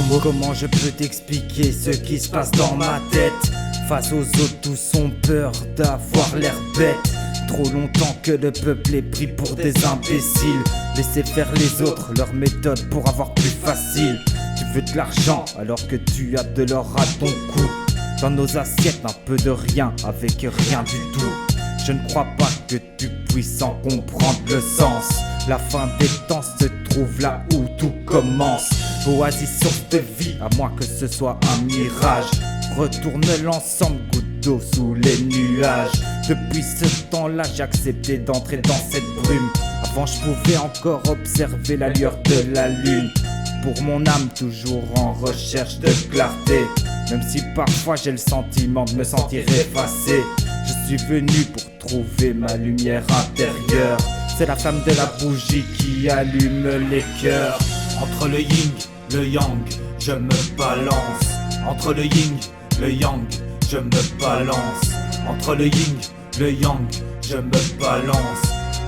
mots. Comment je peux t'expliquer ce qui se passe dans ma tête? Face aux autres, tous ont peur d'avoir l'air bête. Trop longtemps que le peuple est pris pour des imbéciles. Laissez faire les autres, leur méthode pour avoir plus facile. Tu veux de l'argent alors que tu as de l'or à ton cou. Dans nos assiettes, un peu de rien avec rien du tout. Je ne crois pas que tu puisses en comprendre le sens. La fin des temps se trouve là où tout commence. Oasis, source de vie, à moins que ce soit un mirage. Retourne l'ensemble, goutte d'eau sous les nuages. Depuis ce temps-là, j'ai accepté d'entrer dans cette brume. Avant, je pouvais encore observer la lueur de la lune. Pour mon âme, toujours en recherche de clarté. Même si parfois j'ai le sentiment de me sentir effacé. Je suis venu pour trouver ma lumière intérieure. C'est la flamme de la bougie qui allume les cœurs. Entre le yin, le yang, je me balance. Entre le yin, le yang, je me balance. Entre le yin, le yang, je me balance.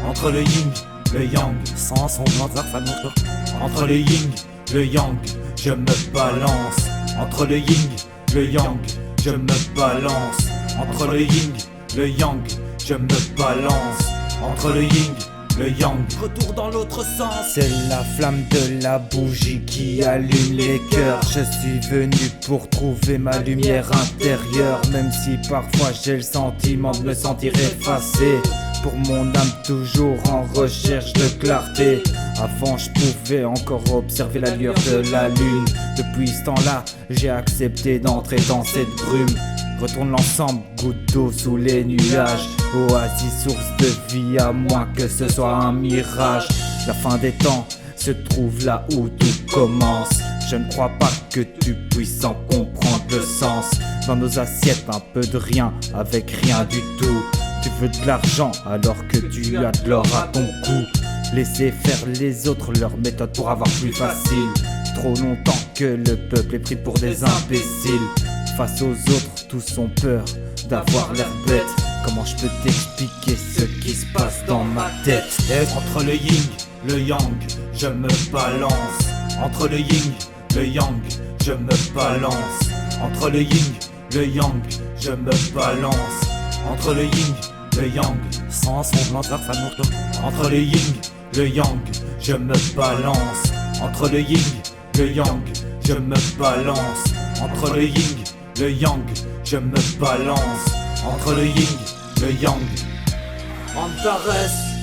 Entre le yin, le yang, sans semblant de entre le yin, le yang, je me balance. Entre le yin, le yang, je me balance. Entre le yin, le yang, je me balance. Entre le yin, le yang, retour dans l'autre sens. C'est la flamme de la bougie qui allume les cœurs. Je suis venu pour trouver ma lumière intérieure. Même si parfois j'ai le sentiment de me sentir effacé. Pour mon âme toujours en recherche de clarté. Avant je pouvais encore observer la lueur de la lune. Depuis ce temps-là j'ai accepté d'entrer dans cette brume. Retourne l'ensemble, goutte d'eau sous les nuages. Oasis, source de vie, à moins que ce soit un mirage. La fin des temps se trouve là où tout commence. Je ne crois pas que tu puisses en comprendre le sens. Dans nos assiettes, un peu de rien avec rien du tout. Tu veux de l'argent alors que tu as de l'or à ton cou. Laissez faire les autres, leur méthode pour avoir plus facile. Trop longtemps que le peuple est pris pour des imbéciles. Face aux autres, tous ont peur d'avoir l'air bête. Comment je peux t'expliquer ce qui se passe dans ma tête? Entre le yin, le yang, je me balance. Entre le yin, le yang, je me balance. Entre le yin, le yang, je me balance. Entre le yin, le yang, sans semblant de entre le yin, le yang, je me balance. Entre le yin, le yang, je me balance. Entre le yin, le yang, je me balance. Entre le yin, le yang, Antares.